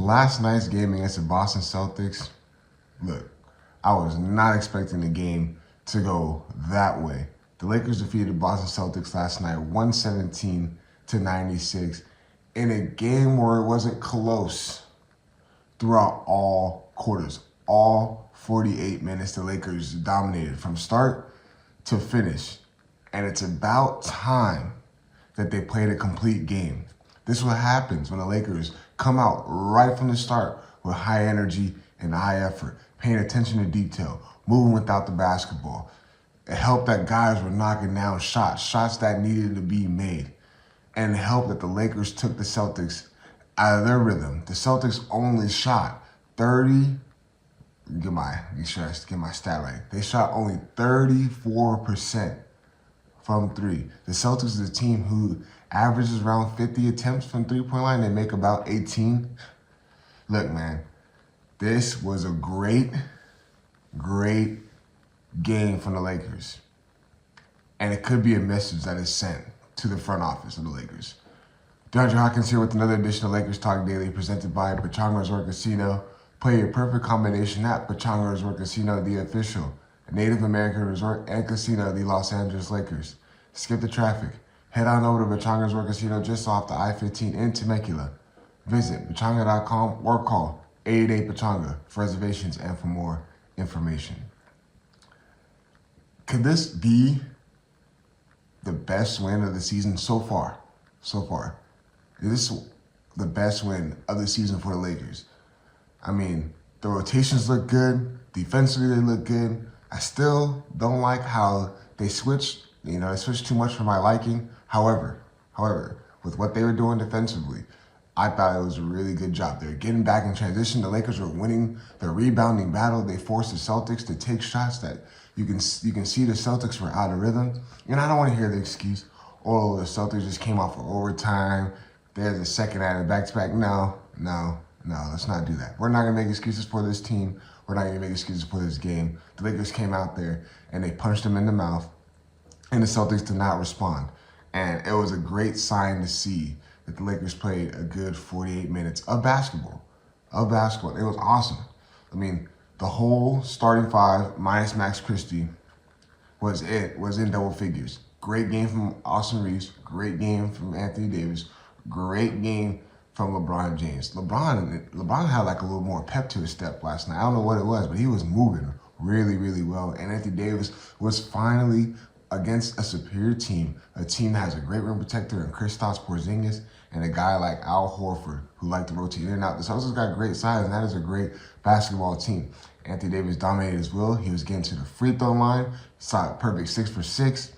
Last night's game against the Boston Celtics, look, I was not expecting the game to go that way. The Lakers defeated the Boston Celtics last night 117-96 in a game where it wasn't close throughout all quarters. All 48 minutes, the Lakers dominated from start to finish. And it's about time that they played a complete game. This is what happens when the Lakers come out right from the start with high energy and high effort, paying attention to detail, moving without the basketball. It helped that guys were knocking down shots that needed to be made. And it helped that the Lakers took the Celtics out of their rhythm. The Celtics only shot 30, get my stat right. They shot only 34% from three. The Celtics is a team who averages around 50 attempts from three-point line. They make about 18. Look, man, this was a great game from the Lakers. And it could be a message that is sent to the front office of the Lakers. Deondre Hawkins here with another edition of Lakers Talk Daily presented by Pechanga Resort Casino. Play your perfect combination at Pechanga Resort Casino, the official Native American resort and casino of the Los Angeles Lakers. Skip the traffic. Head on over to Pechanga Resort Casino just off the I-15 in Temecula. Visit pechanga.com or call 888-PECHANGA for reservations and for more information. Could this be the best win of the season so far? Is this the best win of the season for the Lakers? I mean, the rotations look good. Defensively, they look good. I still don't like how they switched. They switched too much for my liking. However, with what they were doing defensively, I thought it was a really good job. They were getting back in transition. The Lakers were winning the rebounding battle. They forced the Celtics to take shots that you can see the Celtics were out of rhythm. And I don't want to hear the excuse, oh, the Celtics just came off of overtime. There's a second out of back-to-back. No, let's not do that. We're not going to make excuses for this team. We're not going to make excuses for this game. The Lakers came out there and they punched them in the mouth, and the Celtics did not respond. And it was a great sign to see that the Lakers played a good 48 minutes of basketball. It was awesome. I mean, the whole starting five minus Max Christie was in double figures. Great game from Austin Reeves. Great game from Anthony Davis. Great game from LeBron James. LeBron had like a little more pep to his step last night. I don't know what it was, but he was moving really well. And Anthony Davis was finally against a superior team, a team that has a great rim protector in Kristaps Porzingis and a guy like Al Horford who like to rotate in and out. The Celtics got great size, and that is a great basketball team. Anthony Davis dominated as well. He was getting to the free throw line, saw a perfect 6 for 6,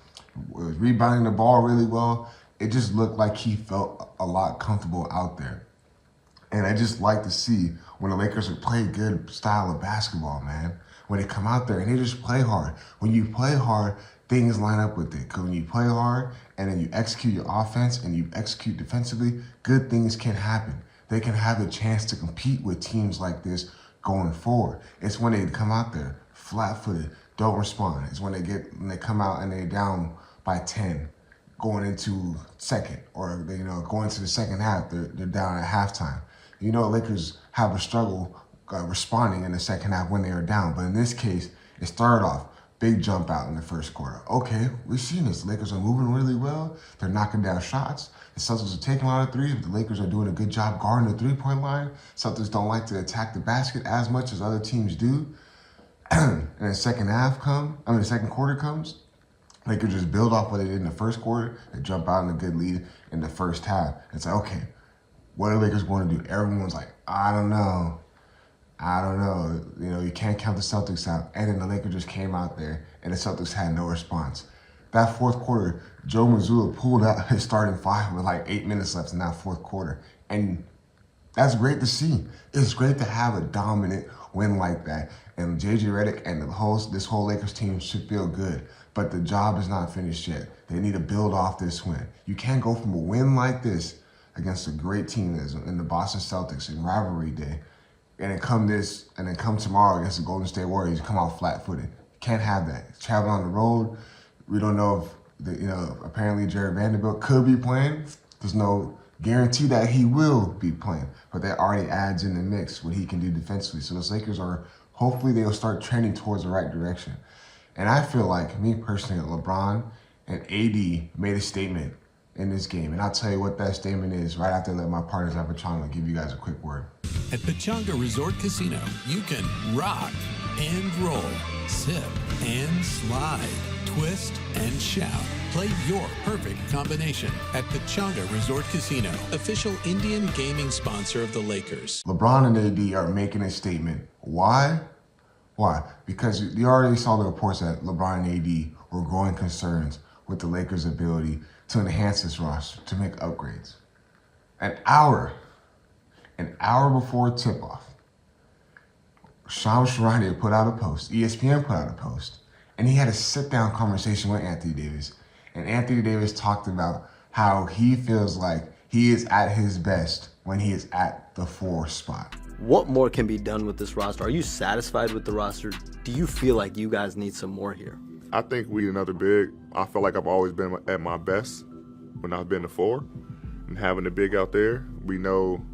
was rebounding the ball really well. It just looked like he felt a lot comfortable out there. And I just like to see when the Lakers play good style of basketball, man. When they come out there and they just play hard. When you play hard, things line up with it. Because when you play hard and then you execute your offense and you execute defensively, good things can happen. They can have a chance to compete with teams like this going forward. It's when they come out there flat-footed, don't respond. It's when they come out and they're down by 10. Going into second, or going to the second half, they're down at halftime. Lakers have a struggle responding in the second half when they are down. But in this case, it started off big jump out in the first quarter. Okay, we've seen this. The Lakers are moving really well. They're knocking down shots. The Celtics are taking a lot of threes, but the Lakers are doing a good job guarding the three-point line. Celtics don't like to attack the basket as much as other teams do. And the second quarter comes. They could just build off what they did in the first quarter and jump out in a good lead in the first half. It's like, okay, what are the Lakers going to do? Everyone's like, I don't know. You can't count the Celtics out. And then the Lakers just came out there and the Celtics had no response. That fourth quarter, Joe Mazzulla pulled out his starting five with like 8 minutes left in that fourth quarter. And that's great to see. It's great to have a dominant win like that. And J.J. Redick and this whole Lakers team should feel good. But the job is not finished yet. They need to build off this win. You can't go from a win like this against a great team in the Boston Celtics in rivalry day, and then come tomorrow against the Golden State Warriors, come out flat-footed. Can't have that. Traveling on the road. We don't know if apparently Jared Vanderbilt could be playing. There's no guarantee that he will be playing, but that already adds in the mix what he can do defensively. So those Lakers are, hopefully they'll start trending towards the right direction. And I feel like, me personally, LeBron and AD made a statement in this game. And I'll tell you what that statement is right after I let my partners at Pechanga give you guys a quick word. At Pechanga Resort Casino, you can rock and roll, sip and slide, twist and shout. Play your perfect combination at Pechanga Resort Casino, official Indian gaming sponsor of the Lakers. LeBron and AD are making a statement. Why? Why? Because you already saw the reports that LeBron and AD were growing concerns with the Lakers' ability to enhance this roster, to make upgrades. An hour before tip-off, Charania put out a post, ESPN put out a post, and he had a sit-down conversation with Anthony Davis. And Anthony Davis talked about how he feels like he is at his best when he is at the 4 spot. What more can be done with this roster? Are you satisfied with the roster? Do you feel like you guys need some more here? I think we need another big. I feel like I've always been at my best when I've been the 4. And having the big out there, we know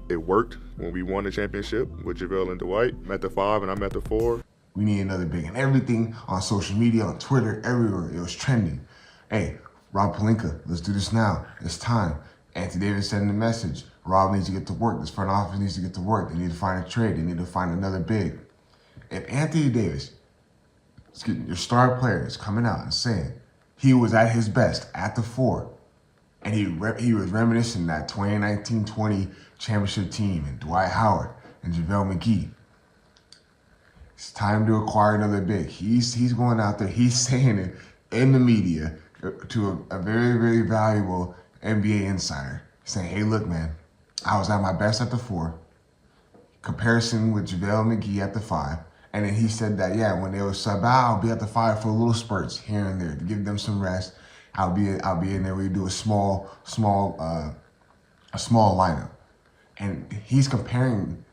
it worked when we won the championship with JaVale and Dwight. I'm at the 5 and I'm at the 4. We need another big. And everything on social media, on Twitter, everywhere, it was trending. Hey, Rob Pelinka, let's do this now. It's time. Anthony Davis sending the message. Rob needs to get to work. This front office needs to get to work. They need to find a trade. They need to find another big. If Anthony Davis, your star player, is coming out and saying he was at his best at the 4, and he was reminiscing that 2019-20 championship team and Dwight Howard and JaVale McGee, it's time to acquire another big. He's going out there. He's saying it in the media to a very, very valuable NBA insider, saying, hey, look, man, I was at my best at the 4, comparison with JaVale McGee at the 5, and then he said that, yeah, when they were sub out, I'll be at the 5 for little spurts here and there to give them some rest. I'll be in there. We do a small lineup, and he's comparing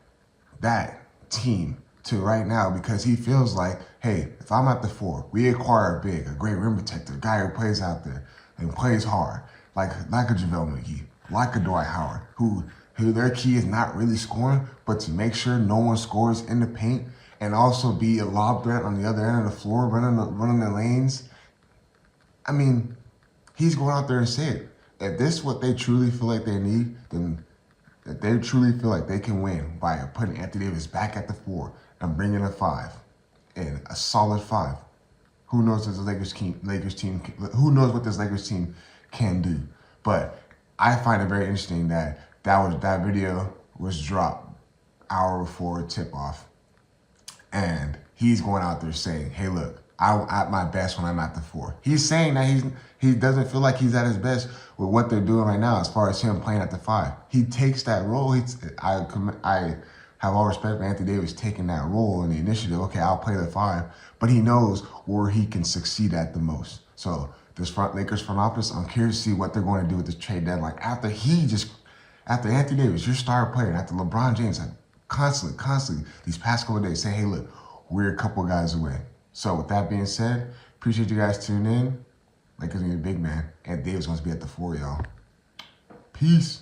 that team to right now because he feels like, hey, if I'm at the 4, we acquire a big, a great rim protector, a guy who plays out there and plays hard, like a JaVale McGee, like a Dwight Howard, who their key is not really scoring, but to make sure no one scores in the paint and also be a lob threat on the other end of the floor, running the lanes. I mean, he's going out there and saying it. If this is what they truly feel like they need, then that they truly feel like they can win by putting Anthony Davis back at the 4 and bringing a 5, and a solid 5. Who knows what who knows what this Lakers team can do? But I find it very interesting that that video was dropped hour before tip-off, and he's going out there saying, hey, look, I'm at my best when I'm at the 4. He's saying that he doesn't feel like he's at his best with what they're doing right now as far as him playing at the 5. He takes that role. I have all respect for Anthony Davis taking that role in the initiative. Okay, I'll play the 5, but he knows where he can succeed at the most. So this Lakers front office, I'm curious to see what they're going to do with this trade deadline. After Anthony Davis, your star player, and after LeBron James, constantly these past couple of days say, hey, look, we're a couple guys away. So with that being said, appreciate you guys tuning in. Lakers need a big man, and Davis wants to be at the 4, y'all. Peace.